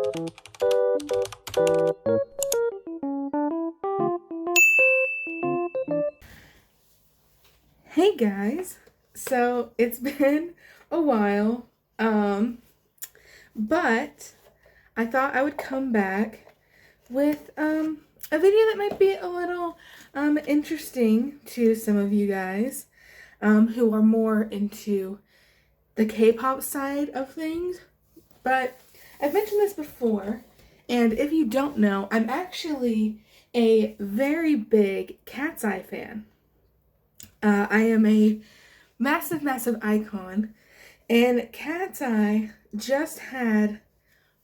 Hey guys, so it's been a while, but I thought I would come back with a video that might be a little interesting to some of you guys who are more into the K-pop side of things. But I've mentioned this before, and if you don't know, I'm actually a very big Katseye fan. I am a massive, massive icon, and Katseye just had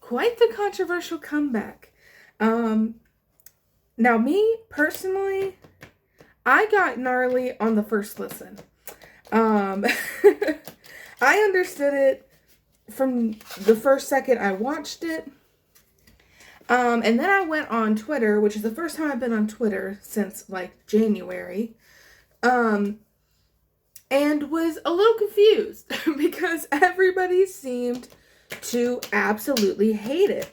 quite the controversial comeback. Now me, personally, I got Gnarly on the first listen. I understood it from the first second I watched it. And then I went on Twitter, which is the first time I've been on Twitter since, like, January. And was a little confused because everybody seemed to absolutely hate it.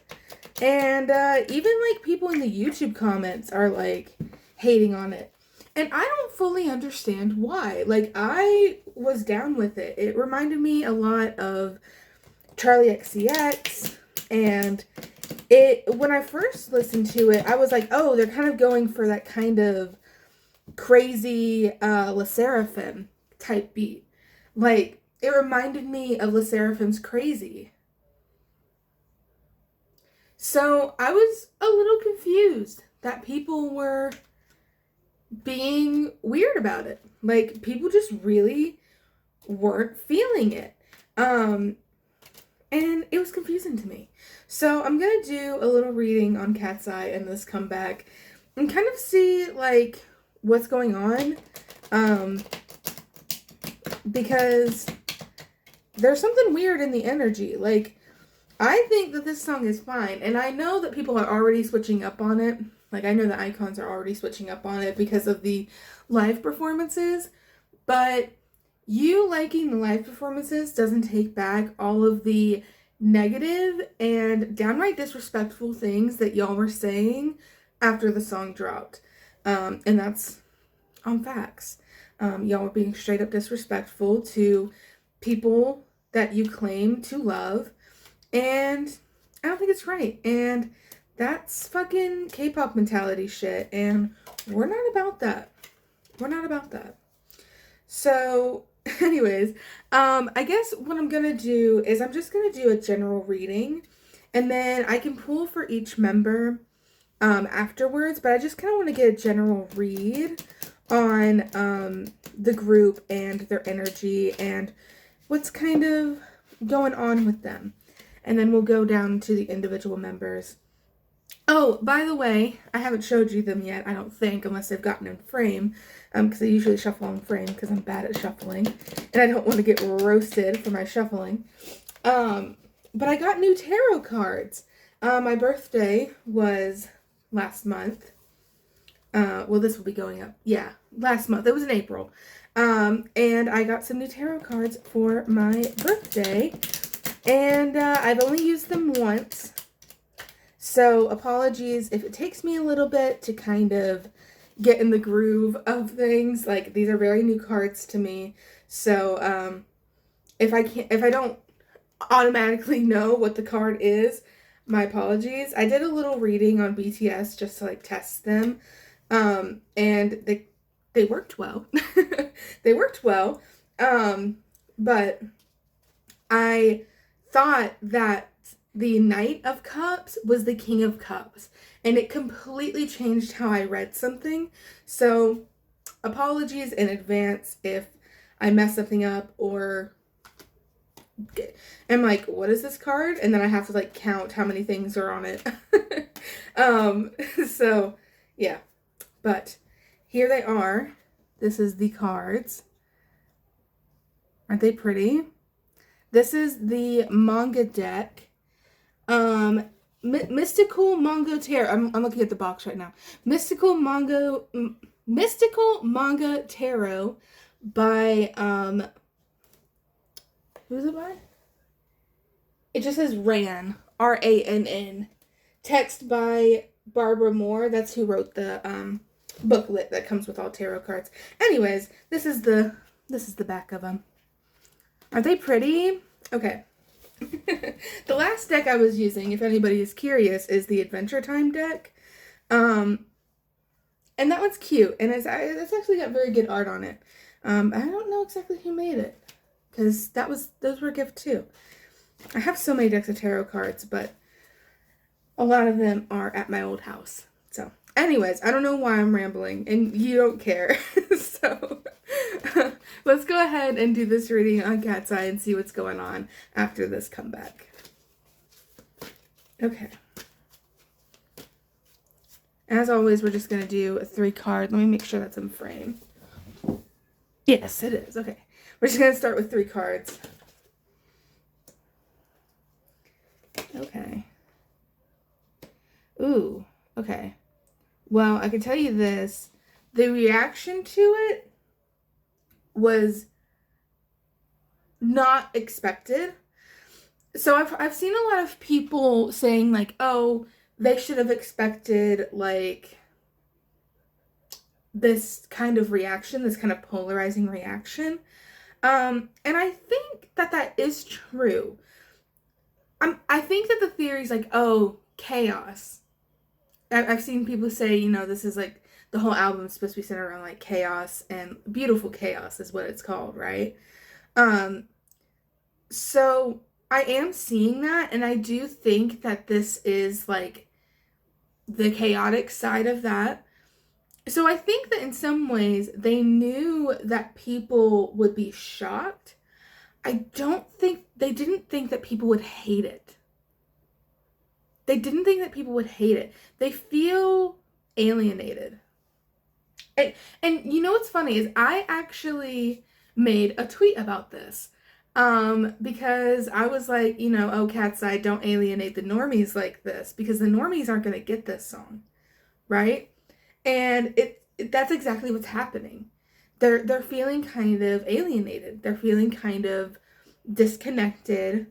And even like people in the YouTube comments are like hating on it. And I don't fully understand why. Like, I was down with it. It reminded me a lot of Charlie XCX, and when I first listened to it, I was like, oh, they're kind of going for that kind of crazy Le Sserafim type beat. Like, it reminded me of Le Sserafim's Crazy. So I was a little confused that people were being weird about it. Like, people just really weren't feeling it. And it was confusing to me. So I'm gonna do a little reading on Katseye and this comeback and kind of see, like, what's going on. Because there's something weird in the energy. Like, I think that this song is fine, and I know that people are already switching up on it. Like, I know the icons are already switching up on it because of the live performances, but you liking the live performances doesn't take back all of the negative and downright disrespectful things that y'all were saying after the song dropped. And that's on facts. Y'all were being straight up disrespectful to people that you claim to love, and I don't think it's right. And that's fucking K-pop mentality shit, and we're not about that. We're not about that. So, anyways, I guess what I'm gonna do is I'm just gonna do a general reading, and then I can pull for each member afterwards, but I just kind of want to get a general read on the group and their energy and what's kind of going on with them. And then we'll go down to the individual members. Oh, by the way, I haven't showed you them yet, I don't think, unless they've gotten in frame, because I usually shuffle on frame because I'm bad at shuffling, and I don't want to get roasted for my shuffling. But I got new tarot cards. My birthday was last month. Well, this will be going up. Yeah, last month. It was in April. And I got some new tarot cards for my birthday. And I've only used them once. So apologies if it takes me a little bit to kind of get in the groove of things. Like, these are very new cards to me. So if I don't automatically know what the card is, my apologies. I did a little reading on BTS just to like test them. And they worked well. They worked well. But I thought that the Knight of Cups was the King of Cups, and it completely changed how I read something. So apologies in advance if I mess something up or I'm like, what is this card? And then I have to like count how many things are on it. So yeah, but here they are. This is the cards. Aren't they pretty? This is the manga deck. Mystical Manga Tarot. I'm looking at the box right now. Mystical Manga Tarot by who's it by? It just says Ran Rann. Text by Barbara Moore. That's who wrote the booklet that comes with all tarot cards. Anyways, this is the back of them. Are they pretty? Okay. The last deck I was using, if anybody is curious, is the Adventure Time deck. And that one's cute, and it's actually got very good art on it. I don't know exactly who made it, because those were a gift too. I have so many decks of tarot cards, but a lot of them are at my old house. So, anyways, I don't know why I'm rambling, and you don't care. So, let's go ahead and do this reading on Katseye and see what's going on after this comeback. Okay. As always, we're just going to do a 3-card. Let me make sure that's in frame. Yes, it is. Okay. We're just going to start with 3 cards. Okay. Ooh, okay. Well, I can tell you this. The reaction to it was not expected. So I've seen a lot of people saying like, oh, they should have expected like this kind of reaction, this kind of polarizing reaction. And I think that is true. I think that the theory is like, oh, chaos. I've seen people say, you know, this is like the whole album is supposed to be centered around like chaos, and beautiful chaos is what it's called, right? So I am seeing that, and I do think that this is like the chaotic side of that. So I think that in some ways they knew that people would be shocked. They didn't think that people would hate it. They didn't think that people would hate it. They feel alienated. And you know what's funny is I actually made a tweet about this. Because I was like, you know, oh, Katseye, don't alienate the normies like this, because the normies aren't going to get this song, right? And that's exactly what's happening. They're feeling kind of alienated. They're feeling kind of disconnected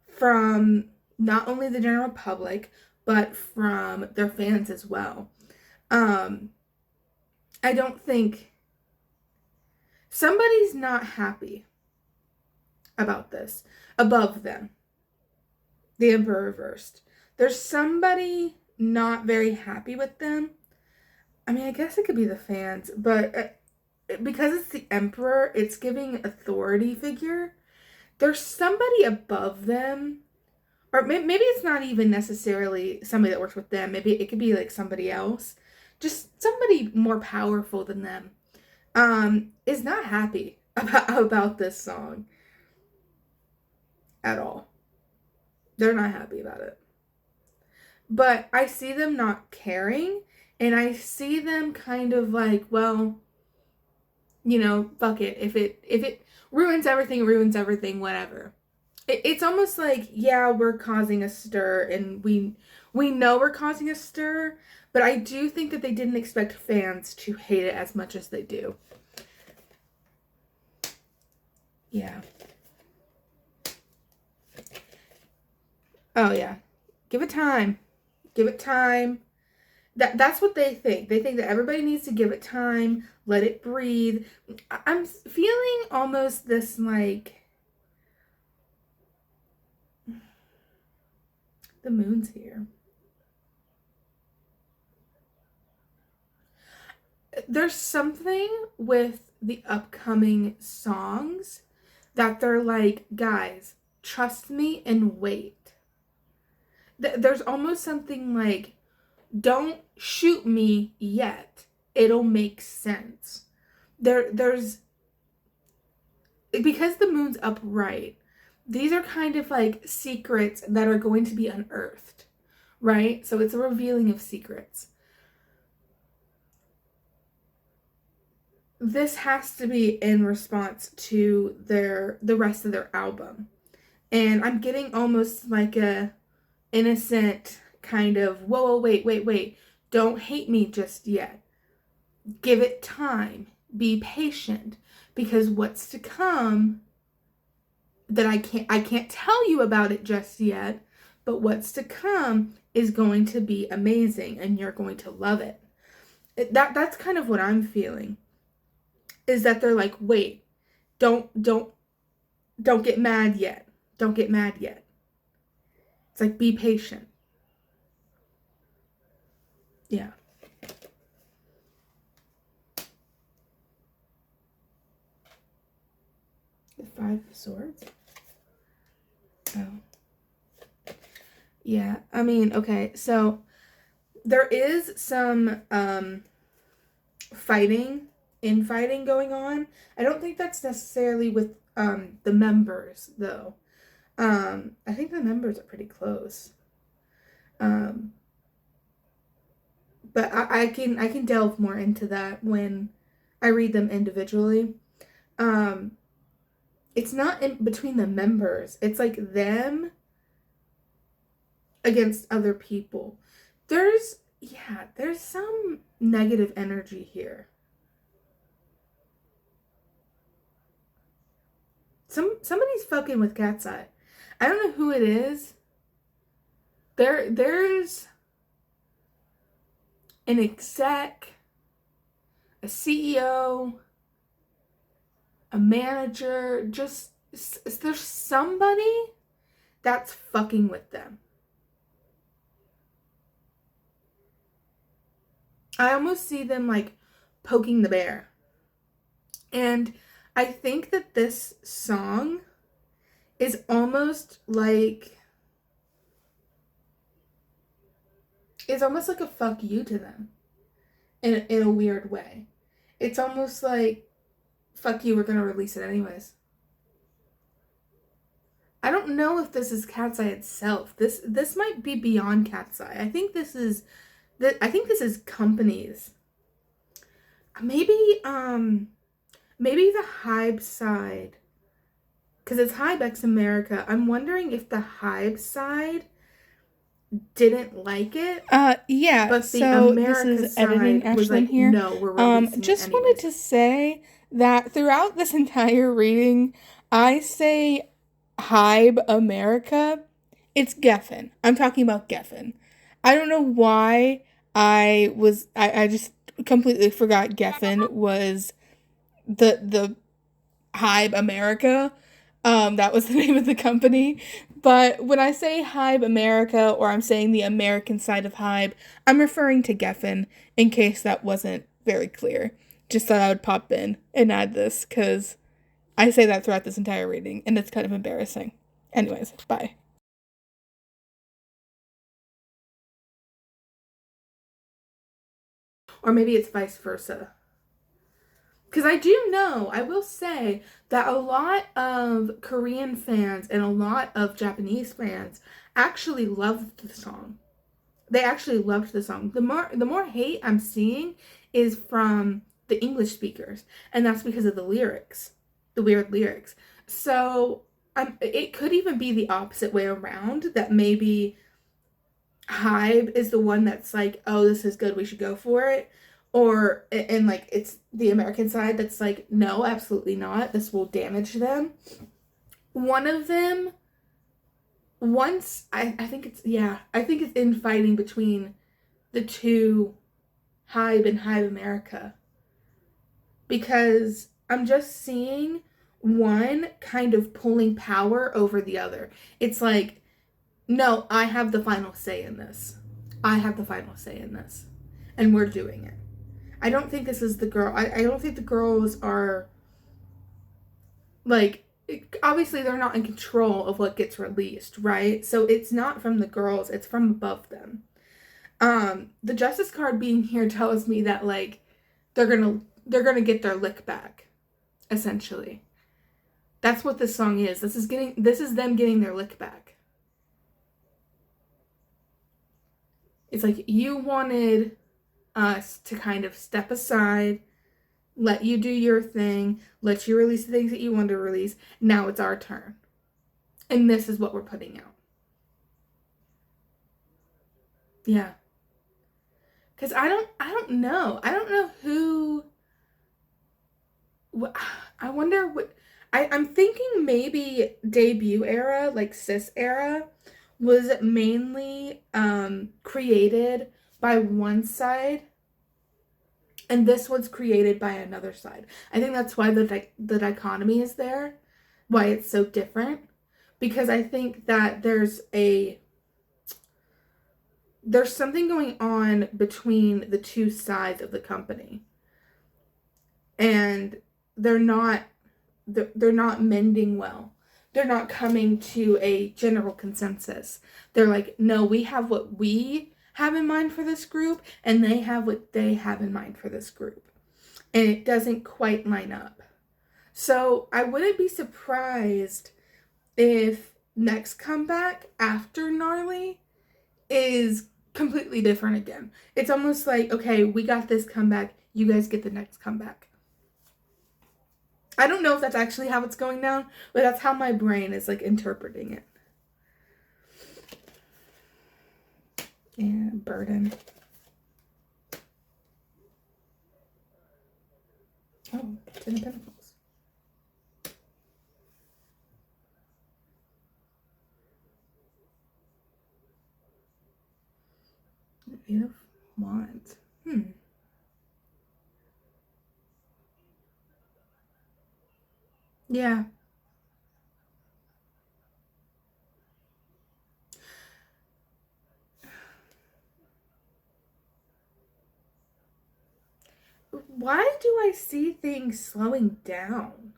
from not only the general public, but from their fans as well. I don't think somebody's not happy about this above them. The Emperor reversed. There's somebody not very happy with them. I mean, I guess it could be the fans, but because it's the Emperor, it's giving authority figure. There's somebody above them, or maybe it's not even necessarily somebody that works with them. Maybe it could be like somebody else, just somebody more powerful than them, is not happy about this song at all. They're not happy about it. But I see them not caring, and I see them kind of like, well, you know, fuck it. If it ruins everything, whatever. It's almost like, yeah, we're causing a stir, and we know we're causing a stir, but I do think that they didn't expect fans to hate it as much as they do. Yeah. Oh, yeah. Give it time. Give it time. That's what they think. They think that everybody needs to give it time, let it breathe. I'm feeling almost this, like, the moon's here. There's something with the upcoming songs that they're like, guys, trust me and wait. There's almost something like, don't shoot me yet. It'll make sense. There's, because the moon's upright, these are kind of like secrets that are going to be unearthed, right? So it's a revealing of secrets. This has to be in response to the rest of their album. And I'm getting almost like a innocent kind of, whoa, wait. Don't hate me just yet. Give it time. Be patient. Because what's to come that I can't tell you about it just yet, but what's to come is going to be amazing and you're going to love it. That's kind of what I'm feeling. Is that they're like, wait, don't get mad yet. Don't get mad yet. It's like, be patient. Yeah. The Five of Swords? Oh. Yeah, I mean, okay, so there is some infighting going on. I don't think that's necessarily with the members though. I think the members are pretty close. But I can delve more into that when I read them individually. It's not in between the members. It's like them against other people. There's some negative energy here. Somebody's fucking with Katseye. I don't know who it is. There's an exec, a CEO, a manager, just there's somebody that's fucking with them. I almost see them like poking the bear. And I think that this song is almost like a fuck you to them in a weird way. It's almost like, fuck you, we're gonna release it anyways. I don't know if this is Katseye itself. This might be beyond Katseye. I think this is companies. Maybe the Hybe side, because it's Hybe X America. I'm wondering if the Hybe side didn't like it. Yeah. But the so America this is editing side was Ashlyn like, here. no, we're releasing Just it wanted to say that throughout this entire reading, I say Hybe America. It's Geffen. I'm talking about Geffen. I don't know why I just completely forgot Geffen was the Hybe America. That was the name of the company. But when I say Hybe America, or I'm saying the American side of Hybe, I'm referring to Geffen, in case that wasn't very clear. Just thought I would pop in and add this, because I say that throughout this entire reading, and it's kind of embarrassing. Anyways, bye. Or maybe it's vice versa. Because I will say that a lot of Korean fans and a lot of Japanese fans actually loved the song. They actually loved the song. The more hate I'm seeing is from the English speakers, and that's because of the lyrics, the weird lyrics. So it could even be the opposite way around, that maybe Hybe is the one that's like, oh, this is good, we should go for it. Or, and like, it's the American side that's like, no, absolutely not, this will damage them. One of them, I think it's infighting between the two, Hybe and Hybe America. Because I'm just seeing one kind of pulling power over the other. It's like, no, I have the final say in this. I have the final say in this. And we're doing it. I don't think this is the girl. I don't think the girls are, like, obviously they're not in control of what gets released, right? So it's not from the girls, it's from above them. The Justice card being here tells me that, like, they're gonna get their lick back, essentially. That's what this song is. This is them getting their lick back. It's like, you wanted us to kind of step aside, let you do your thing, let you release the things that you want to release. Now it's our turn. And this is what we're putting out. Yeah. Because I don't know. I don't know who. I wonder what. I'm thinking maybe debut era, like cis era, was mainly created by one side, and this was created by another side. I think that's why the dichotomy is there, why it's so different, because I think that there's something going on between the two sides of the company, and they're not they're not mending well. They're not coming to a general consensus. They're like, no, we have what we have in mind for this group, and they have what they have in mind for this group. And it doesn't quite line up. So I wouldn't be surprised if next comeback after Gnarly is completely different again. It's almost like, okay, we got this comeback, you guys get the next comeback. I don't know if that's actually how it's going down, but that's how my brain is like interpreting it. And burden. Oh, 10 of Pentacles. Eight of Wands. Yeah. Why do I see things slowing down?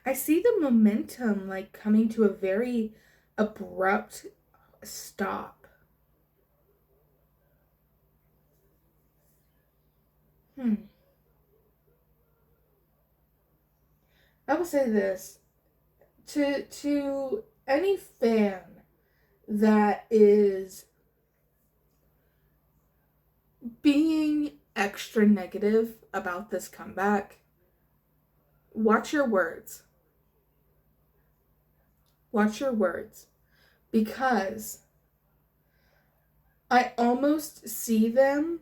I see the momentum like coming to a very abrupt stop. I will say this to any fan that is being extra negative about this comeback, watch your words. Watch your words. Because I almost see them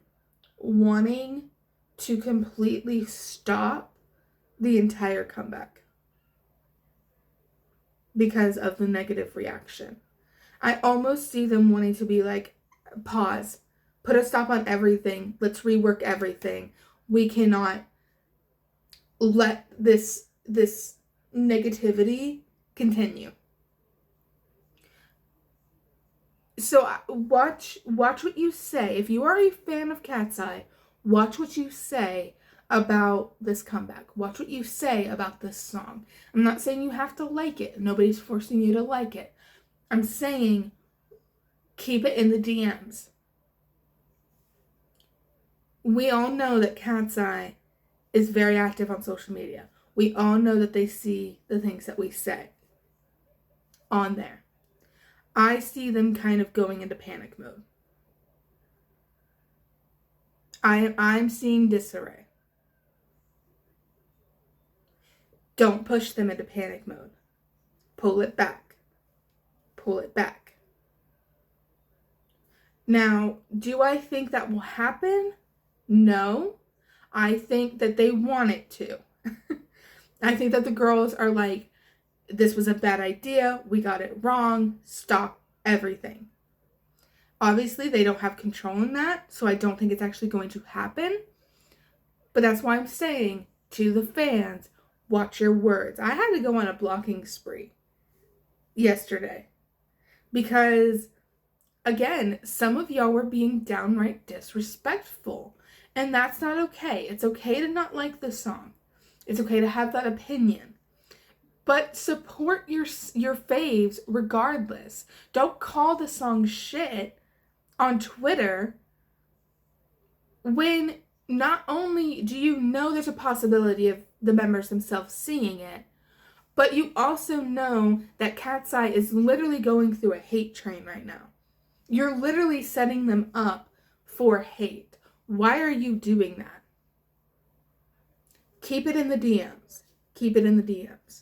wanting to completely stop the entire comeback because of the negative reaction. I almost see them wanting to be like, pause, put a stop on everything, let's rework everything. We cannot let this negativity continue. So watch what you say. If you are a fan of Katseye, watch what you say about this comeback. Watch what you say about this song. I'm not saying you have to like it. Nobody's forcing you to like it. I'm saying keep it in the DMs. We all know that Katseye is very active on social media. We all know that they see the things that we say on there. I see them kind of going into panic mode. I'm seeing disarray. Don't push them into panic mode. Pull it back. Pull it back. Now, do I think that will happen? No. I think that they want it to. I think that the girls are like, this was a bad idea. We got it wrong. Stop everything. Obviously, they don't have control in that, so I don't think it's actually going to happen. But that's why I'm saying to the fans, watch your words. I had to go on a blocking spree yesterday because, again, some of y'all were being downright disrespectful, and that's not okay. It's okay to not like the song. It's okay to have that opinion. But support your faves regardless. Don't call the song shit on Twitter when not only do you know there's a possibility of the members themselves seeing it, but you also know that Katseye is literally going through a hate train right now. You're literally setting them up for hate. Why are you doing that? Keep it in the DMs. Keep it in the DMs.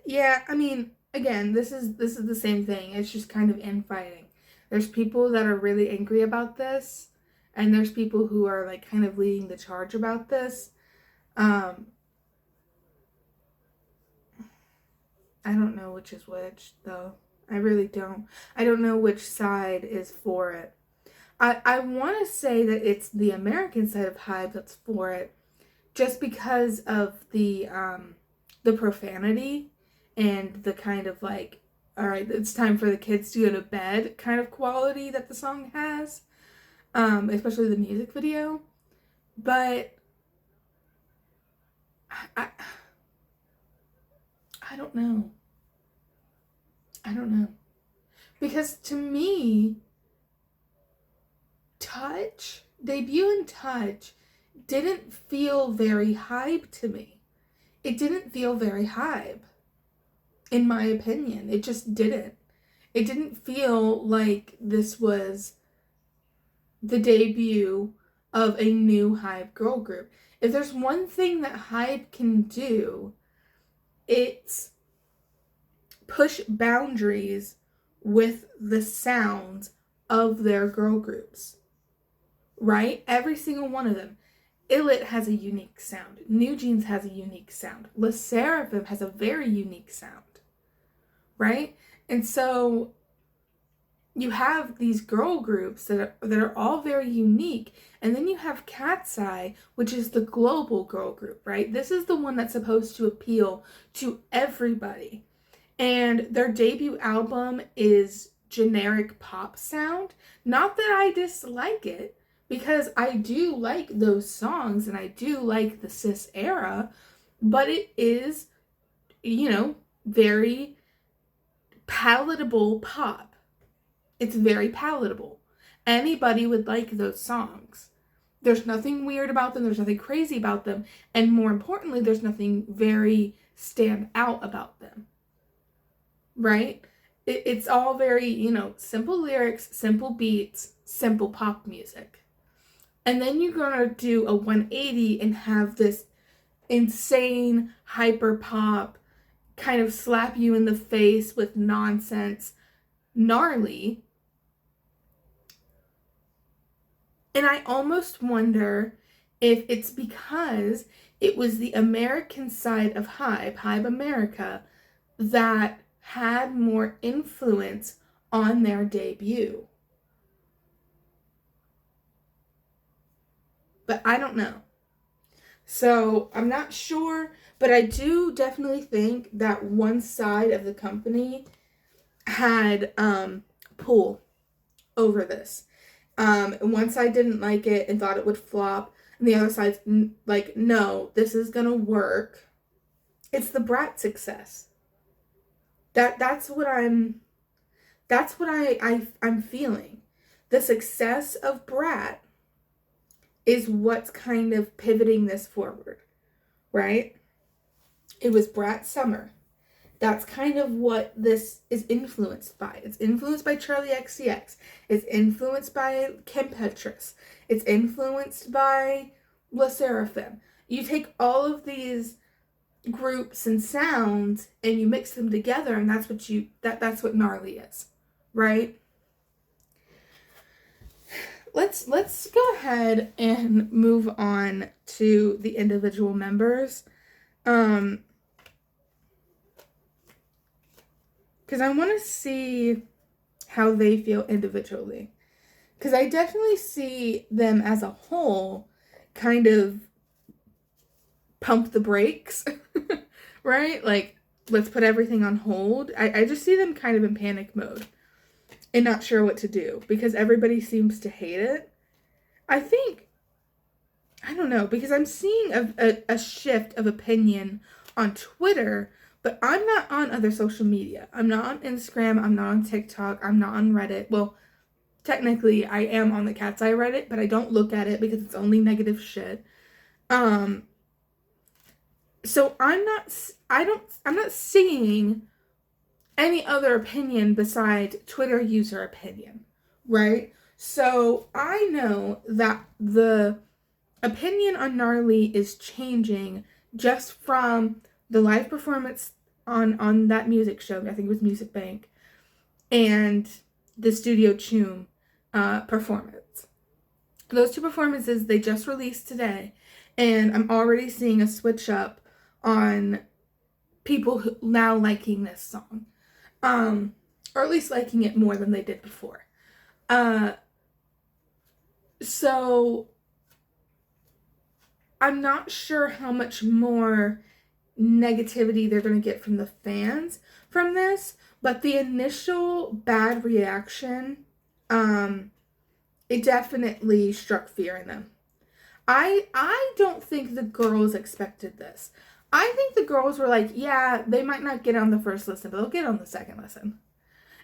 Yeah, I mean, again, this is the same thing. It's just kind of infighting. There's people that are really angry about this, and there's people who are like kind of leading the charge about this. Um, I don't know which is which, though. I really don't. I don't know which side is for it. I want to say that it's the American side of Hive that's for it, just because of the profanity and the kind of like, all right, it's time for the kids to go to bed kind of quality that the song has, especially the music video. But I, I don't know. I don't know. Because to me, Touch, debut and Touch didn't feel very hype to me. It didn't feel very hype, in my opinion. It just didn't. It didn't feel like this was the debut of a new hype girl group. If there's one thing that hype can do, it's push boundaries with the sounds of their girl groups, right? Every single one of them. Illit has a unique sound. New Jeans has a unique sound. Le Sserafim has a very unique sound, right? And so you have these girl groups that are all very unique, and then you have Katseye, which is the global girl group, right? This is the one that's supposed to appeal to everybody. And their debut album is generic pop sound. Not that I dislike it, because I do like those songs and I do like the cis era, but it is, very palatable pop. It's very palatable. Anybody would like those songs. There's nothing weird about them, there's nothing crazy about them, and more importantly, there's nothing very stand out about them. Right? It's all very, simple lyrics, simple beats, simple pop music. And then you're gonna do a 180 and have this insane hyper pop kind of slap you in the face with nonsense Gnarly. And I almost wonder if it's because it was the American side of Hybe America, that had more influence on their debut. But I don't know. So I'm not sure, but I do definitely think that one side of the company had pull over this. One side didn't like it and thought it would flop, and the other side's like, no, this is gonna work. It's the Brat success. That's what I'm feeling. The success of Brat is what's kind of pivoting this forward, right? It was Brat Summer. That's kind of what this is influenced by. It's influenced by Charlie XCX. It's influenced by Kim Petras. It's influenced by Le Sserafim. You take all of these groups and sounds and you mix them together, and that's what Gnarly is, right? Let's go ahead and move on to the individual members. Because I want to see how they feel individually. Because I definitely see them as a whole kind of pump the brakes, right? Like, let's put everything on hold. I just see them kind of in panic mode and not sure what to do because everybody seems to hate it. I don't know, because I'm seeing a shift of opinion on Twitter, but I'm not on other social media. I'm not on Instagram. I'm not on TikTok. I'm not on Reddit. Well, technically, I am on the Katseye Reddit, but I don't look at it because it's only negative shit. So I'm not seeing any other opinion besides Twitter user opinion, right? So I know that the opinion on Gnarly is changing just from the live performance on that music show. I think it was Music Bank, and the Studio Choom performance. Those two performances, they just released today, and I'm already seeing a switch up on people who now liking this song, or at least liking it more than they did before. So I'm not sure how much more negativity they're going to get from the fans from this, but the initial bad reaction, it definitely struck fear in them. I don't think the girls expected this. I think the girls were like, yeah, they might not get on the first listen, but they'll get on the second listen.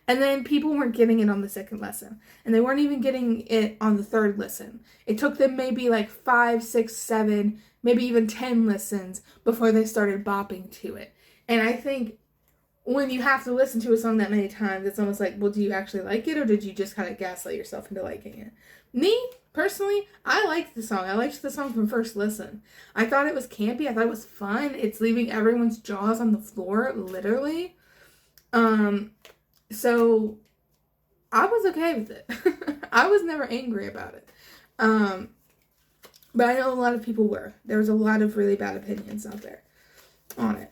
And then people weren't getting it on the second listen. And they weren't even getting it on the third listen. It took them maybe like 5, 6, 7, maybe even 10 listens before they started bopping to it. And I think when you have to listen to a song that many times, it's almost like, well, do you actually like it, or did you just kind of gaslight yourself into liking it? Me, personally, I liked the song. I liked the song from first listen. I thought it was campy. I thought it was fun. It's leaving everyone's jaws on the floor, literally. So I was okay with it. I was never angry about it. But I know a lot of people were. There was a lot of really bad opinions out there on it.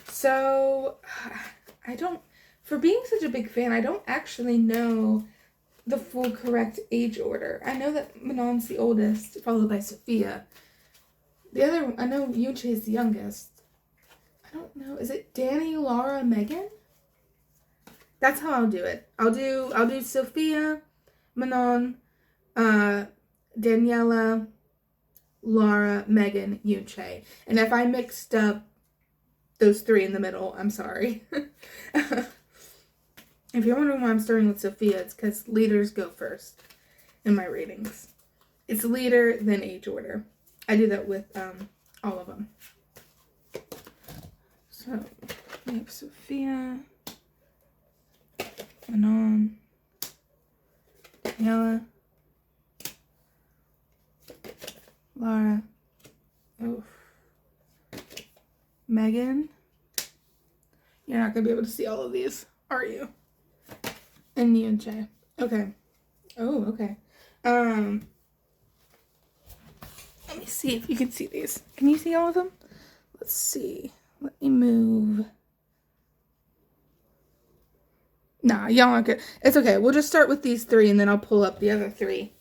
So I don't, for being such a big fan, I don't actually know the full correct age order. I know that Manon's the oldest, followed by Sophia. The other, I know Yuche is the youngest. I don't know. Is it Danny, Laura, Megan? That's how I'll do it. I'll do Sophia, Manon, Daniela, Laura, Megan, Yuche. And if I mixed up those three in the middle, I'm sorry. If you're wondering why I'm starting with Sophia, it's because leaders go first in my ratings. It's leader, then age order. I do that with all of them. So we have Sophia, Manon, Daniela, Laura, Megan. You're not going to be able to see all of these, are you? And you and Jay. Okay. Oh, okay. Let me see if you can see these. Can you see all of them? Let's see. Let me move. Nah, y'all aren't good. It's okay. We'll just start with these three, and then I'll pull up the other three.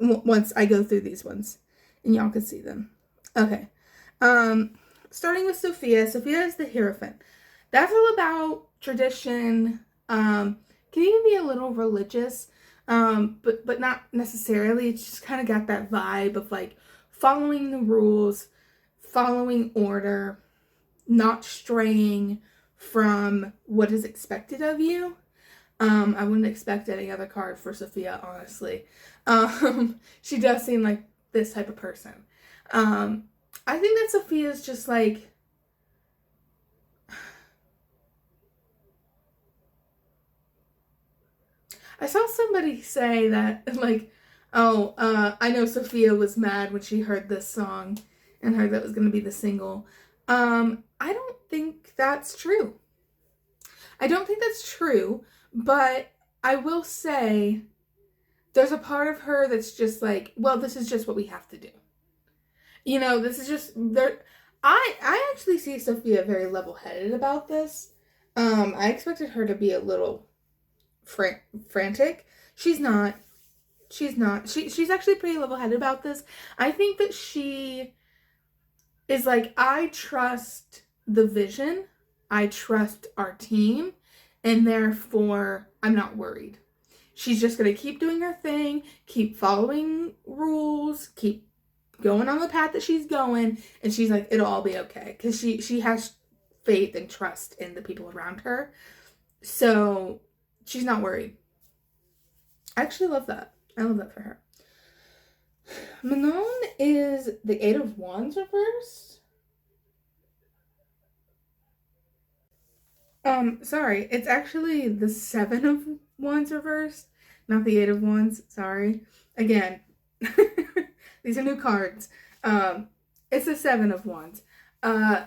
Once I go through these ones, and y'all can see them. Okay. Starting with Sophia. Sophia is the Hierophant. That's all about tradition. Can even be a little religious, but not necessarily. It's just kind of got that vibe of like following the rules, following order, not straying from what is expected of you. I wouldn't expect any other card for Sophia, honestly. She does seem like this type of person. I think that Sophia's just like, I saw somebody say that, like, oh, I know Sophia was mad when she heard this song and heard that was going to be the single. I don't think that's true. I don't think that's true, but I will say there's a part of her that's just like, well, this is just what we have to do. You know, this is just, there. I actually see Sophia very level-headed about this. I expected her to be a little frantic. She's not. She's actually pretty level-headed about this. I think that she is like, I trust the vision. I trust our team. And therefore, I'm not worried. She's just going to keep doing her thing, keep following rules, keep going on the path that she's going. And she's like, it'll all be okay. Because she has faith and trust in the people around her. So she's not worried. I actually love that. I love that for her. Manon is the 8 of Wands reversed. Sorry. It's actually the 7 of Wands reversed, not the 8 of Wands. Sorry. Again, these are new cards. It's a 7 of Wands. Uh,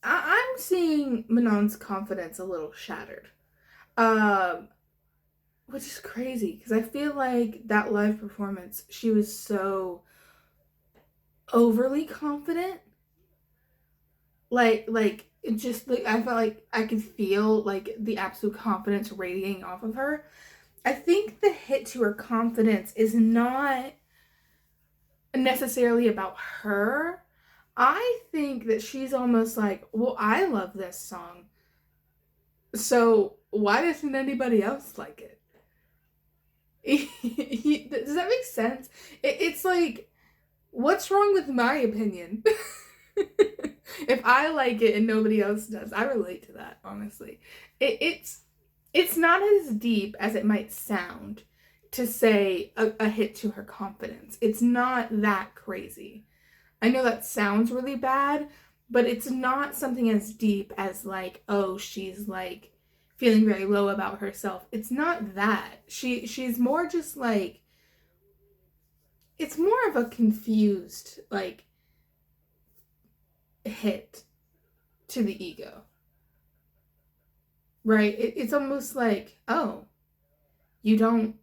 I'm seeing Manon's confidence a little shattered. Um, which is crazy because I feel like that live performance, she was so overly confident. Like it just like I felt like I could feel like the absolute confidence radiating off of her. I think the hit to her confidence is not necessarily about her. I think that she's almost like, well, I love this song, so why doesn't anybody else like it? Does that make sense? It's like, what's wrong with my opinion? If I like it and nobody else does, I relate to that, honestly. It's not as deep as it might sound to say a hit to her confidence. It's not that crazy. I know that sounds really bad, but it's not something as deep as like, oh, she's like feeling very low about herself. It's not that. She's more just like, it's more of a confused like hit to the ego. Right? It's almost like, oh, you don't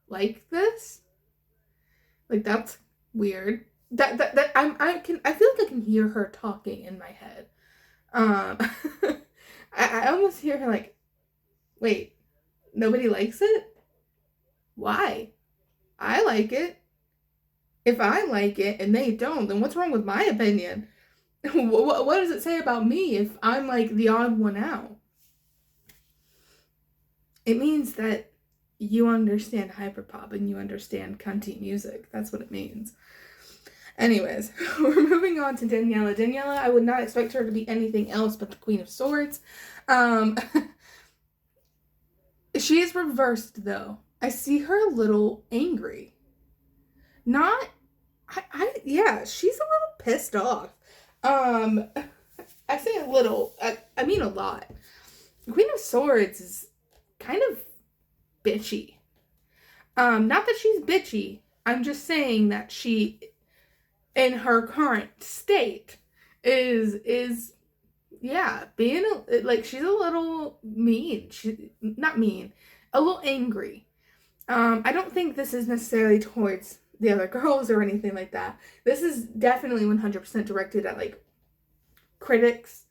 like this? Like that's weird. That I feel like I can hear her talking in my head. Um I almost hear her like, wait, nobody likes it? Why? I like it. If I like it and they don't, then what's wrong with my opinion? What does it say about me if I'm like the odd one out? It means that you understand hyperpop and you understand cunty music. That's what it means. Anyways, we're moving on to Daniela. Daniela, I would not expect her to be anything else but the Queen of Swords. She is reversed though. I see her a little angry. Not, yeah, she's a little pissed off. I say a little, I mean a lot. Queen of Swords is kind of bitchy. Not that she's bitchy. I'm just saying that she, in her current state, is yeah, being like she's a little mean. She not mean, a little angry. I don't think this is necessarily towards the other girls or anything like that. This is definitely 100% directed at like critics,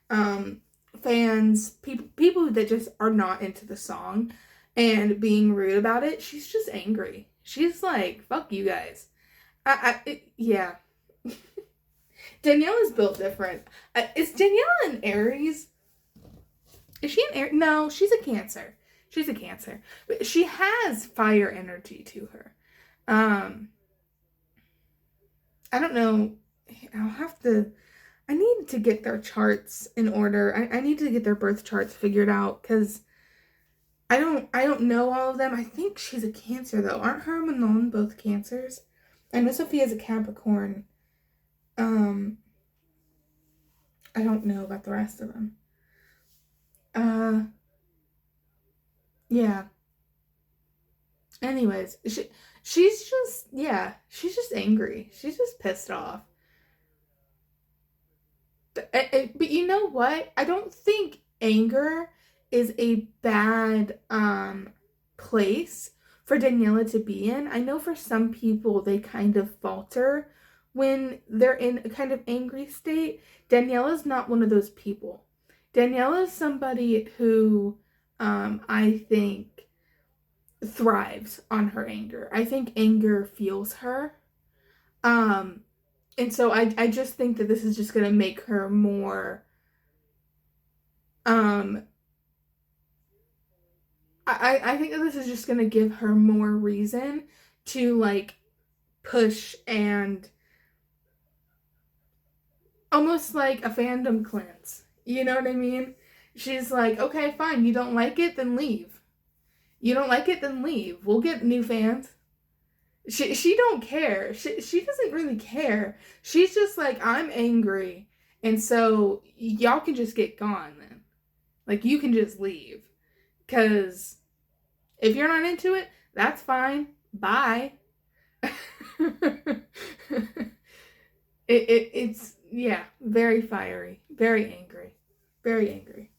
fans, people that just are not into the song and being rude about it. She's just angry. She's like, fuck you guys. Yeah. Danielle is built different. Is Danielle an Aries? Is she an Aries? No, she's a Cancer. She's a Cancer. But she has fire energy to her. I don't know. I'll have to. I need to get their charts in order. I need to get their birth charts figured out because I don't know all of them. I think she's a Cancer though. Aren't her and Manon both Cancers? I know Sophia's a Capricorn. I don't know about the rest of them. Yeah. Anyways, she's just yeah, she's just angry. She's just pissed off. But you know what? I don't think anger is a bad place for Daniela to be in. I know for some people they kind of falter when they're in a kind of angry state. Daniela's not one of those people. Daniela is somebody who I think thrives on her anger. I think anger fuels her. Um and so I just think that this is just gonna make her more um I think that this is just gonna give her more reason to like push and almost like a fandom cleanse. You know what I mean? She's like, okay, fine, you don't like it, then leave. You don't like it, then leave. We'll get new fans. She don't care. She doesn't really care. She's just like, I'm angry, and so y'all can just get gone then. Like you can just leave. Cause if you're not into it, that's fine. Bye. It's, yeah, very fiery, very angry, very angry.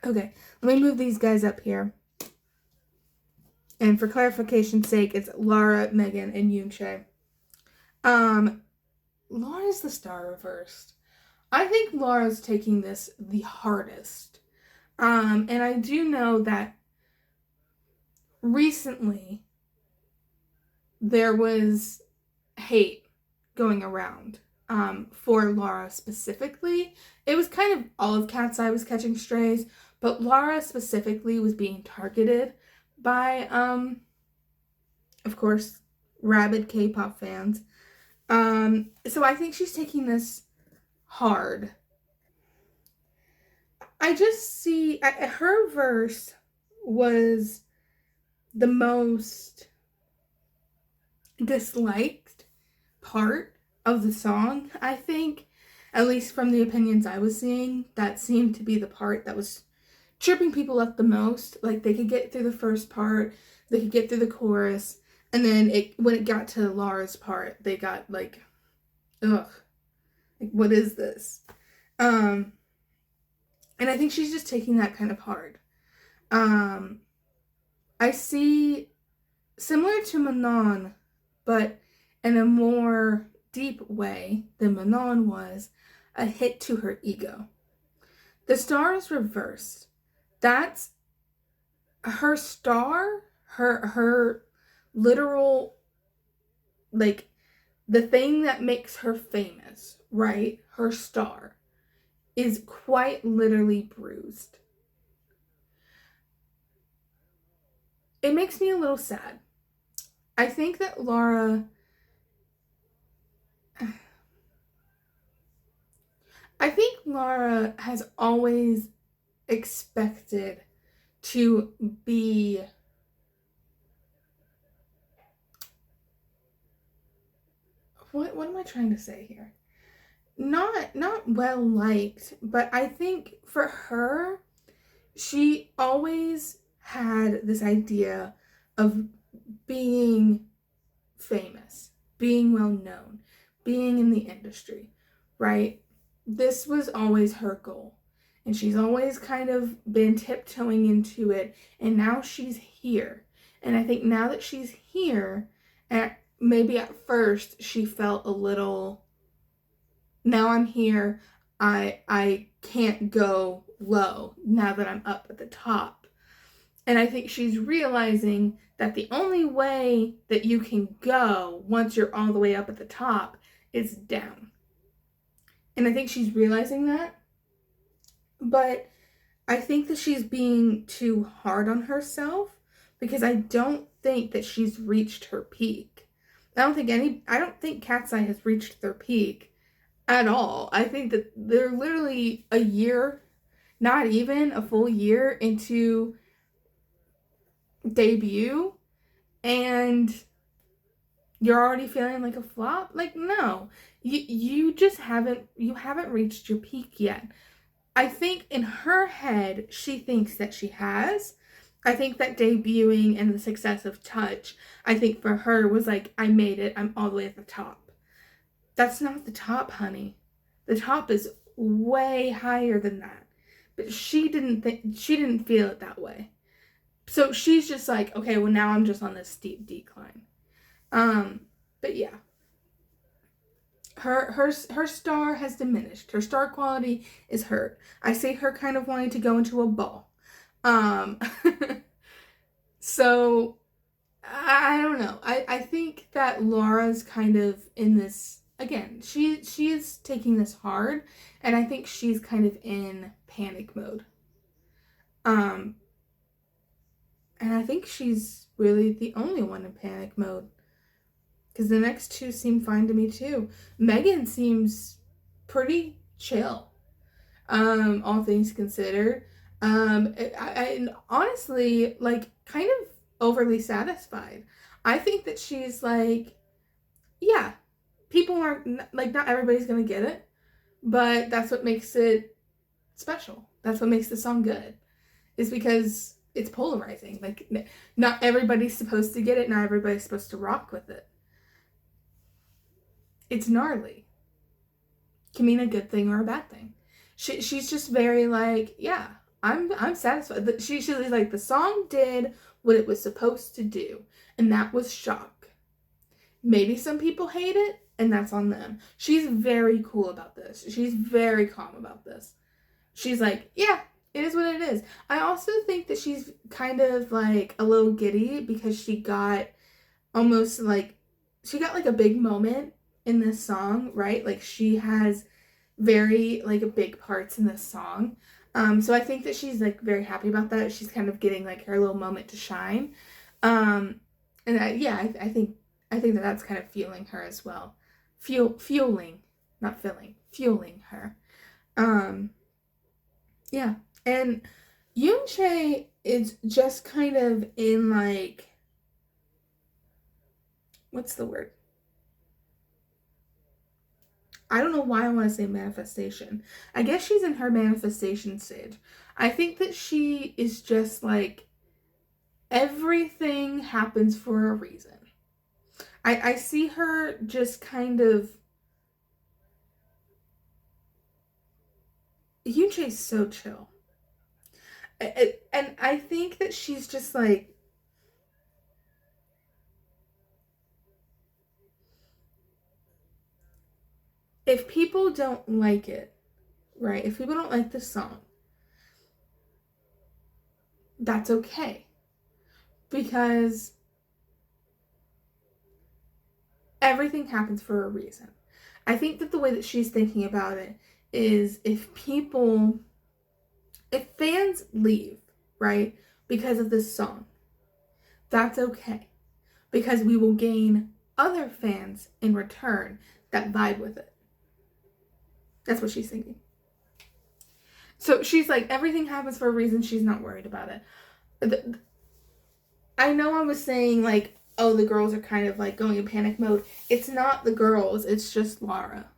Okay, let me move these guys up here. And for clarification's sake, it's Lara, Megan, and Yoon Um, Laura's the star reversed. I think Laura's taking this the hardest. And I do know that recently there was hate going around for Laura specifically. It was kind of all of Katseye was catching strays, but Laura specifically was being targeted by, of course, rabid K-pop fans. So I think she's taking this hard. I just see her verse was the most disliked part of the song, I think. At least from the opinions I was seeing, that seemed to be the part that was tripping people up the most. Like, they could get through the first part, they could get through the chorus, and then when it got to Laura's part, they got like, ugh, like, what is this? And I think she's just taking that kind of hard. I see, similar to Manon, but in a more deep way than Manon was, a hit to her ego. The star is reversed. That's her star, her literal, like, the thing that makes her famous, right? Her star is quite literally bruised. It makes me a little sad. I think that Laura has always expected to be what am I trying to say here? Not well liked, but I think for her, she always had this idea of being famous, being well known, being in the industry, right? This was always her goal. And she's always kind of been tiptoeing into it. And now she's here. And I think now that she's here, and maybe at first she felt a little, now I'm here, I can't go low now that I'm up at the top. And I think she's realizing that the only way that you can go once you're all the way up at the top is down. And I think she's realizing that. But I think that she's being too hard on herself because I don't think that she's reached her peak. I don't think Katseye has reached their peak at all. I think that they're literally a year, not even a full year into debut, and you're already feeling like a flop. Like, no, you just haven't reached your peak yet. I think in her head she thinks that she has. I think that debuting and the success of Touch, I think for her was like, I made it, I'm all the way at the top. That's not the top, honey. The top is way higher than that. But she didn't feel it that way. So she's just like, okay, well, now I'm just on this steep decline. But yeah. Her star has diminished. Her star quality is hurt. I see her kind of wanting to go into a ball. So I don't know. I think that Laura's kind of in this, again, she is taking this hard, and I think she's kind of in panic mode. And I think she's really the only one in panic mode. Because the next two seem fine to me too. Megan seems pretty chill, all things considered. And honestly, like, kind of overly satisfied. I think that she's like, yeah, people aren't, like, not everybody's gonna get it, but that's what makes it special. That's what makes the song good, is because it's polarizing. Like, not everybody's supposed to get it, not everybody's supposed to rock with it. It's gnarly. can mean a good thing or a bad thing. She's just very like, yeah, I'm satisfied. She's like, the song did what it was supposed to do, and that was shock. Maybe some people hate it, and that's on them. She's very cool about this. She's very calm about this. She's like, yeah, it is what it is. I also think that she's kind of like a little giddy because she got almost like, she got like a big moment in this song, right? Like she has very like big parts in this song. So I think that she's like very happy about that. She's kind of getting like her little moment to shine. And I think that that's kind of fueling her as well. Fueling, not filling, fueling her. Yeah. And Yoon is just kind of in like, what's the word? I don't know why I want to say manifestation. I guess she's in her manifestation stage. I think that she is just like, everything happens for a reason. I see her just kind of, Yoonjae's so chill. And I think that she's just like, if people don't like it, right? If people don't like the song, that's okay. Because everything happens for a reason. I think that the way that she's thinking about it is, if fans leave, right, because of this song, that's okay. Because we will gain other fans in return that vibe with it. That's what she's thinking. So she's like, everything happens for a reason. She's not worried about it. I know I was saying like, oh, the girls are kind of like going in panic mode. It's not the girls. It's just Lara.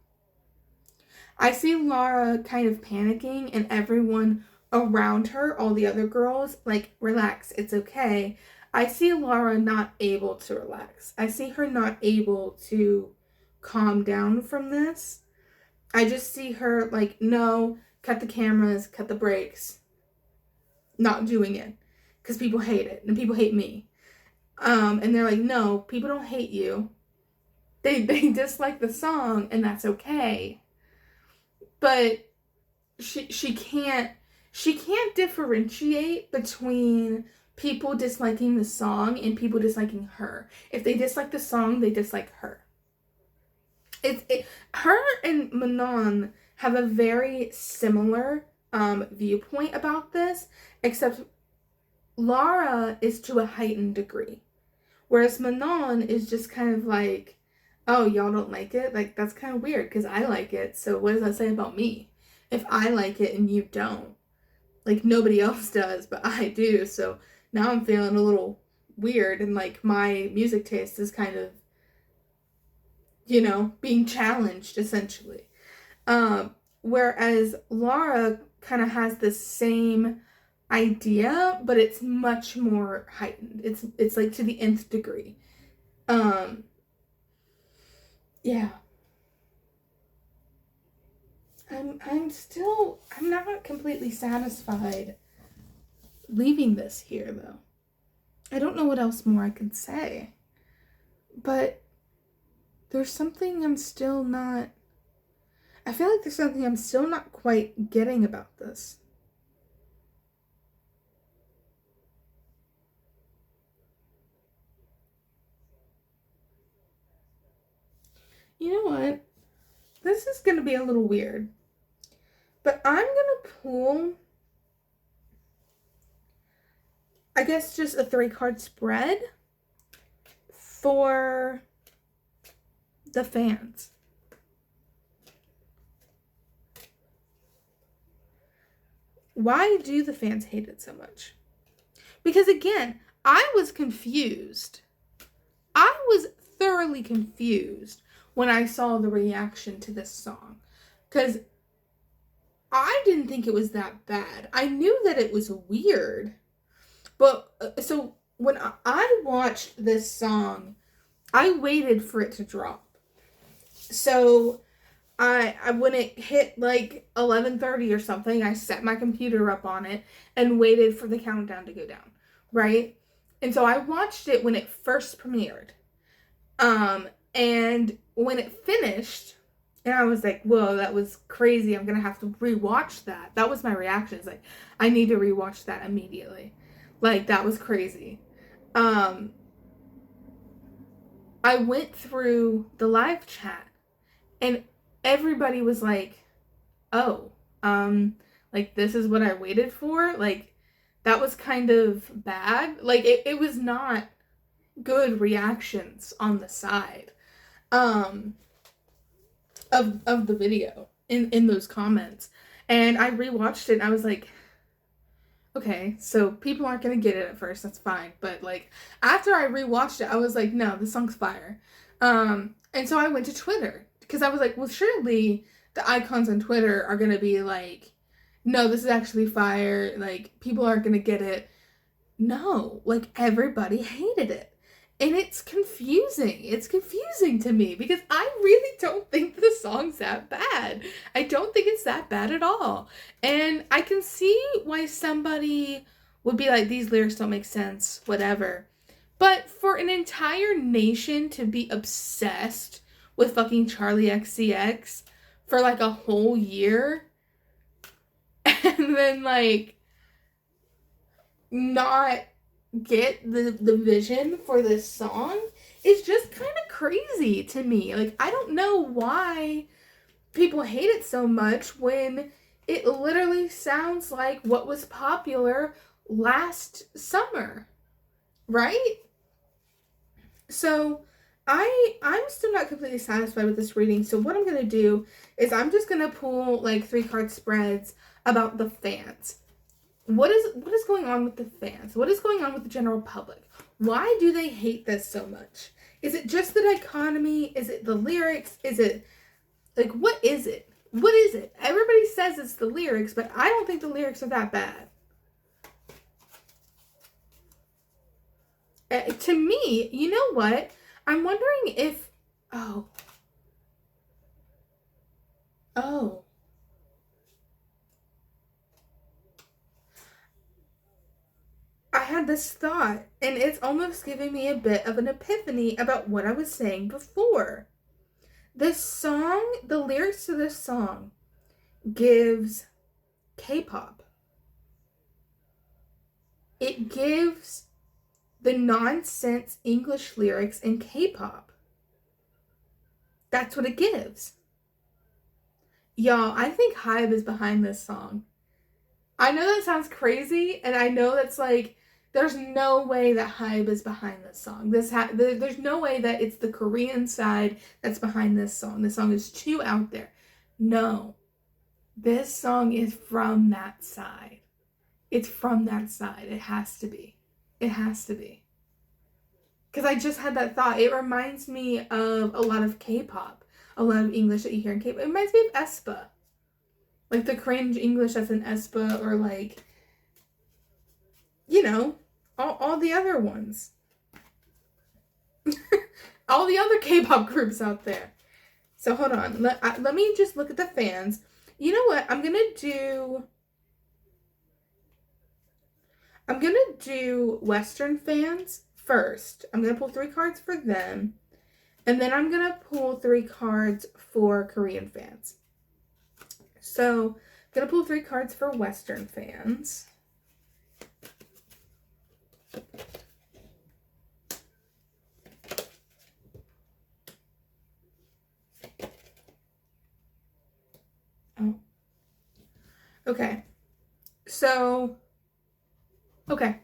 I see Lara kind of panicking, and everyone around her, all the other girls, like, relax. It's okay. I see Lara not able to relax. I see her not able to calm down from this. I just see her like, no, cut the cameras, cut the brakes, not doing it. Because people hate it, and people hate me. And they're like, no, people don't hate you. They dislike the song, and that's okay. But she can't differentiate between people disliking the song and people disliking her. If they dislike the song, they dislike her. Her and Manon have a very similar viewpoint about this, except Lara is to a heightened degree, whereas Manon is just kind of like, oh, y'all don't like it? Like, that's kind of weird because I like it. So what does that say about me? If I like it and you don't, like, nobody else does, but I do. So now I'm feeling a little weird, and like my music taste is kind of, being challenged essentially. Whereas Lara kind of has the same idea, but it's much more heightened. It's like to the nth degree. Yeah. I'm not completely satisfied leaving this here though. I don't know what else more I could say. But there's something I'm still not, I feel like there's something I'm still not quite getting about this. You know what? This is going to be a little weird. But I'm going to pull, I guess, just a 3-card spread for the fans. Why do the fans hate it so much? Because again, I was confused. I was thoroughly confused when I saw the reaction to this song. Because I didn't think it was that bad. I knew that it was weird. But, so when I watched this song, I waited for it to drop. So I when it hit like 11:30 or something, I set my computer up on it and waited for the countdown to go down, right? And so I watched it when it first premiered. And when it finished, and I was like, whoa, that was crazy. I'm gonna have to rewatch that. That was my reaction. It's like, I need to rewatch that immediately. Like, that was crazy. Um, I went through the live chat and everybody was like, oh, like this is what I waited for. Like, that was kind of bad. Like, it was not good reactions on the side. Um, of the video in those comments. And I rewatched it and I was like, okay, so people aren't gonna get it at first, that's fine. But like after I rewatched it, I was like, no, this song's fire. And so I went to Twitter because I was like, well, surely the icons on Twitter are gonna be like, no, this is actually fire, like people aren't gonna get it. No, like everybody hated it. And it's confusing. It's confusing to me because I really don't think the song's that bad. I don't think it's that bad at all. And I can see why somebody would be like, these lyrics don't make sense, whatever. But for an entire nation to be obsessed with fucking Charlie XCX for like a whole year and then like not get the vision for this song is just kind of crazy to me. Like, I don't know why people hate it so much when it literally sounds like what was popular last summer, right? So I'm still not completely satisfied with this reading. So what I'm going to do is I'm just going to pull like 3-card spreads about the fans. What is going on with the fans? What is going on with the general public? Why do they hate this so much? Is it just the dichotomy? Is it the lyrics? Is it like what is it? What is it? Everybody says it's the lyrics, but I don't think the lyrics are that bad. To me, you know what? I'm wondering if oh. Oh. I had this thought, and it's almost giving me a bit of an epiphany about what I was saying before. This song, the lyrics to this song, gives K-pop. It gives the nonsense English lyrics in K-pop. That's what it gives. Y'all, I think Hybe is behind this song. I know that sounds crazy, and I know that's like, there's no way that Hybe is behind this song. There's no way that it's the Korean side that's behind this song. This song is too out there. No, this song is from that side. It's from that side. It has to be. It has to be. Because I just had that thought. It reminds me of a lot of K-pop, a lot of English that you hear in K-pop. It reminds me of aespa. Like the cringe English that's in aespa, or like, you know, all the other ones. All the other K-pop groups out there. So hold on. Let me just look at the fans. You know what? I'm going to do Western fans first. I'm going to pull 3 cards for them. And then I'm going to pull 3 cards for Korean fans. So, I'm going to pull 3 cards for Western fans. Oh. Okay. So, okay.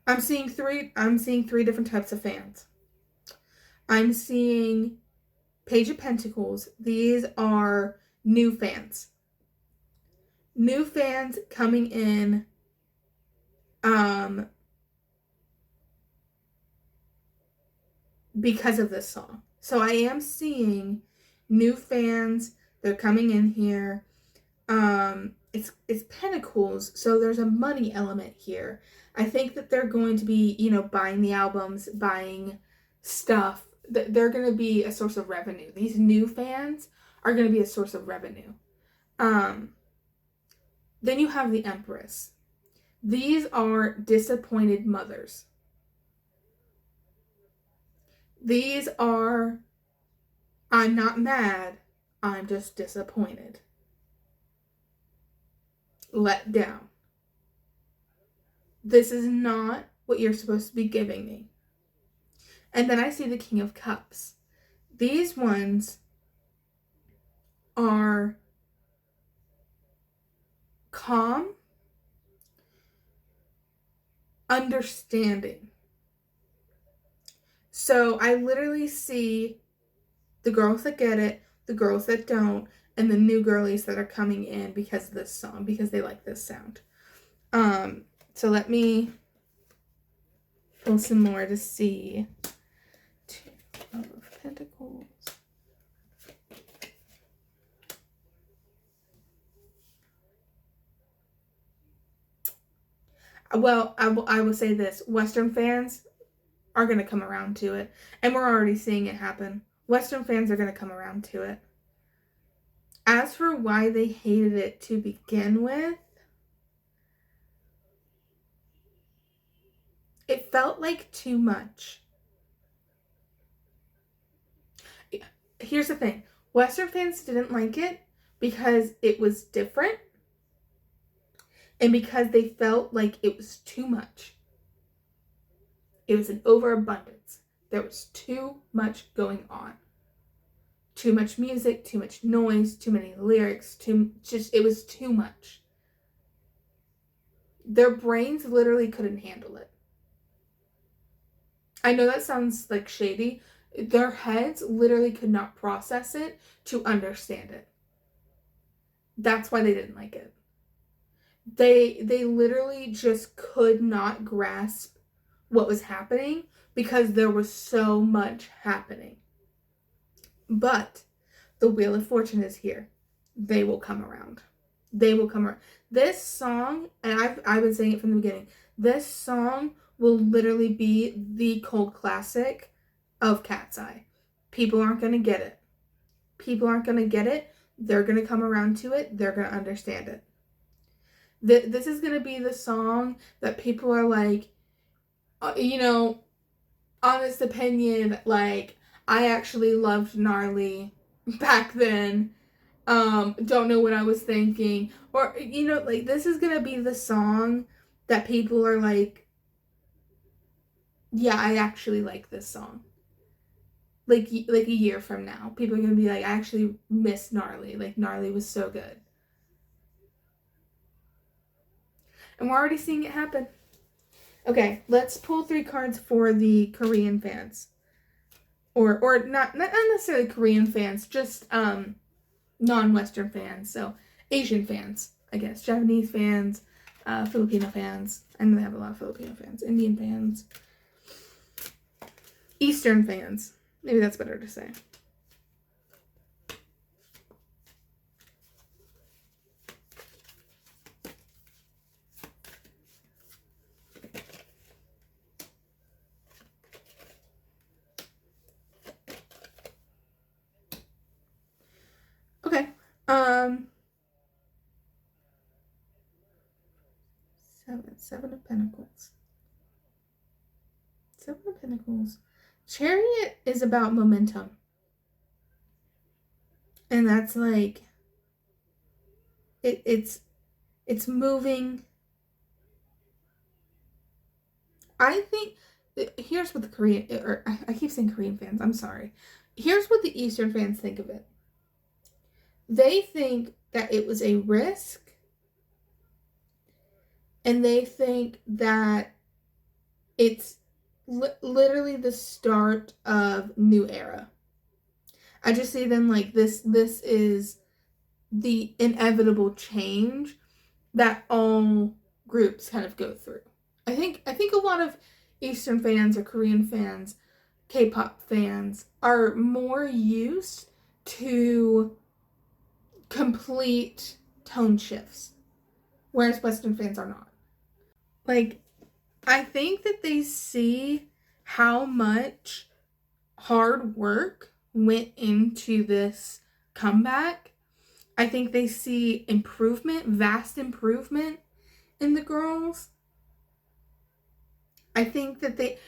I'm seeing three different types of fans. I'm seeing Page of Pentacles. These are new fans. New fans coming in because of this song. So I am seeing new fans. They're coming in here. It's Pentacles, so there's a money element here. I think that they're going to be, buying the albums, buying stuff they're going to be a source of revenue. These new fans are going to be a source of revenue. Then you have the Empress. These are disappointed mothers. These are, I'm not mad, I'm just disappointed. Let down. This is not what you're supposed to be giving me. And then I see the King of Cups. These ones are calm, understanding. So I literally see the girls that get it, the girls that don't, and the new girlies that are coming in because of this song, because they like this sound. So let me pull some more to see. Two of Pentacles. Well, I will say this. Western fans are going to come around to it. And we're already seeing it happen. Western fans are going to come around to it. As for why they hated it to begin with, it felt like too much. Here's the thing. Western fans didn't like it because it was different and because they felt like it was too much. It was an overabundance. There was too much going on. Too much music, too much noise, too many lyrics, it was too much. Their brains literally couldn't handle it. I know that sounds like shady. Their heads literally could not process it to understand it. That's why they didn't like it. They literally just could not grasp what was happening because there was so much happening. But the Wheel of Fortune is here. They will come around. They will come around. This song, and I've been saying it from the beginning, this song will literally be the cult classic of Katseye. People aren't going to get it. People aren't going to get it. They're going to come around to it. They're going to understand it. This is going to be the song that people are like, honest opinion, like, I actually loved Gnarly back then. Don't know what I was thinking. Or, like, this is going to be the song that people are like, yeah, I actually like this song. Like a year from now, people are going to be like, I actually miss Gnarly. Like, Gnarly was so good. And we're already seeing it happen. Okay, let's pull 3 cards for the Korean fans. Or not necessarily Korean fans, just non-Western fans. So Asian fans, I guess. Japanese fans, Filipino fans. I know they have a lot of Filipino fans. Indian fans. Eastern fans. Maybe that's better to say. Okay. Seven of Pentacles. Seven of Pentacles. Chariot is about momentum. And that's like, it's moving. I think, here's what the Korean, or I keep saying Korean fans, I'm sorry. Here's what the Eastern fans think of it. They think that it was a risk, and they think that it's literally the start of new era. I just see them like this is the inevitable change that all groups kind of go through. I think a lot of Eastern fans or Korean fans, K-pop fans are more used to complete tone shifts, whereas Western fans are not. Like, I think that they see how much hard work went into this comeback. I think they see improvement, vast improvement in the girls. I think that they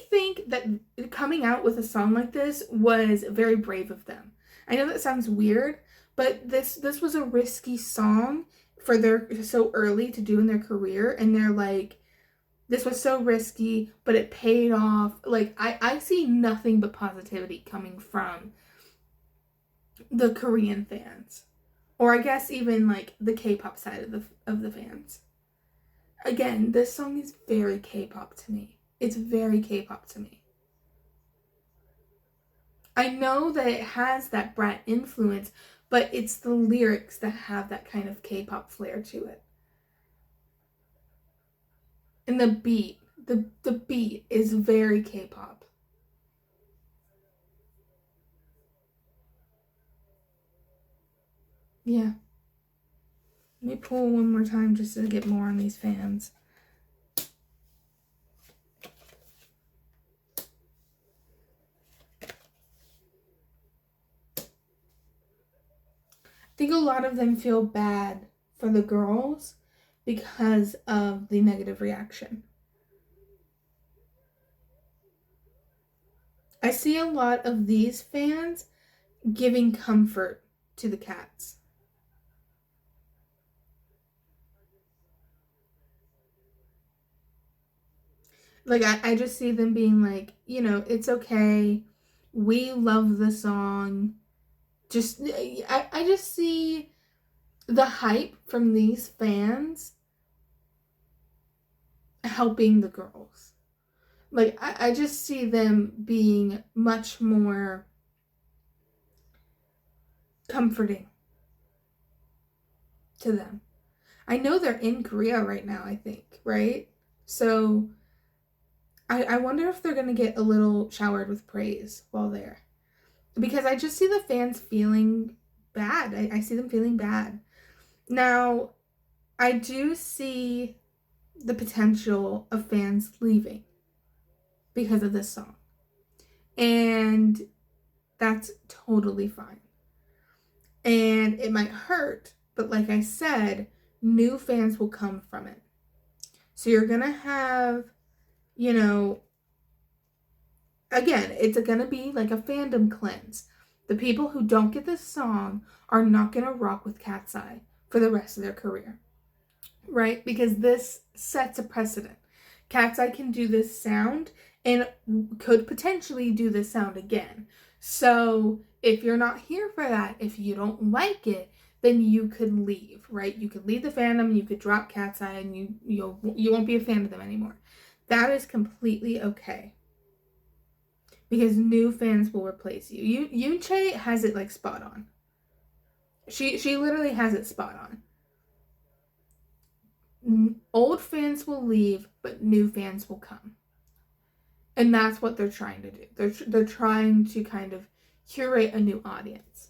think that coming out with a song like this was very brave of them. I know that sounds weird, but this was a risky song for their so early to do in their career, and they're like, this was so risky, but it paid off. Like I see nothing but positivity coming from the Korean fans, or I guess even like the K-pop side of the fans. Again, this song is very K-pop to me. It's very K-pop to me. I know that it has that brat influence, but it's the lyrics that have that kind of K-pop flair to it. And the beat, the beat is very K-pop. Yeah. Let me pull one more time just to get more on these fans. I think a lot of them feel bad for the girls because of the negative reaction. I see a lot of these fans giving comfort to the cats. Like, I just see them being like, you know, it's okay. We love the song. Just, I just see the hype from these fans helping the girls. Like, I just see them being much more comforting to them. I know they're in Korea right now, I think, right? So I wonder if they're going to get a little showered with praise while there. Because I just see the fans feeling bad. I see them feeling bad. Now, I do see the potential of fans leaving because of this song. And that's totally fine. And it might hurt, but like I said, new fans will come from it. So you're going to have, you know, again, it's going to be like a fandom cleanse. The people who don't get this song are not going to rock with Katseye for the rest of their career, right? Because this sets a precedent. Katseye can do this sound and could potentially do this sound again. So if you're not here for that, if you don't like it, then you could leave, right? You could leave the fandom, you could drop Katseye, and you won't be a fan of them anymore. That is completely okay. Because new fans will replace you. Yoonchae has it like spot on. She literally has it spot on. Old fans will leave, but new fans will come. And that's what they're trying to do. They're trying to kind of curate a new audience.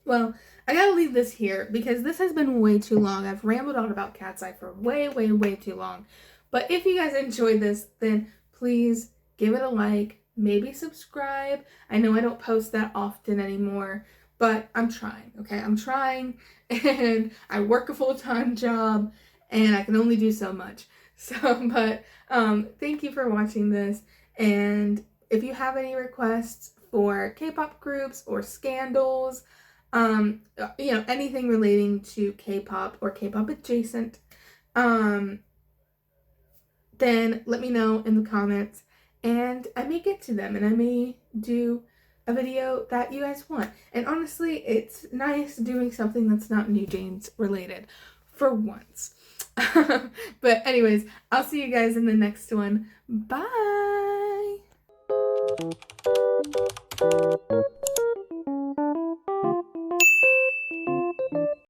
Well, I gotta leave this here because this has been way too long. I've rambled on about Katseye for way, way, way too long. But if you guys enjoyed this, then please give it a like. Maybe subscribe. I know I don't post that often anymore, but I'm trying, okay? I'm trying, and I work a full-time job, and I can only do so much. So, but thank you for watching this, and if you have any requests for K-pop groups or scandals, you know, anything relating to K-pop or K-pop adjacent, then let me know in the comments. And I may get to them, and I may do a video that you guys want. And honestly, it's nice doing something that's not New Jeans related for once. But anyways, I'll see you guys in the next one. Bye!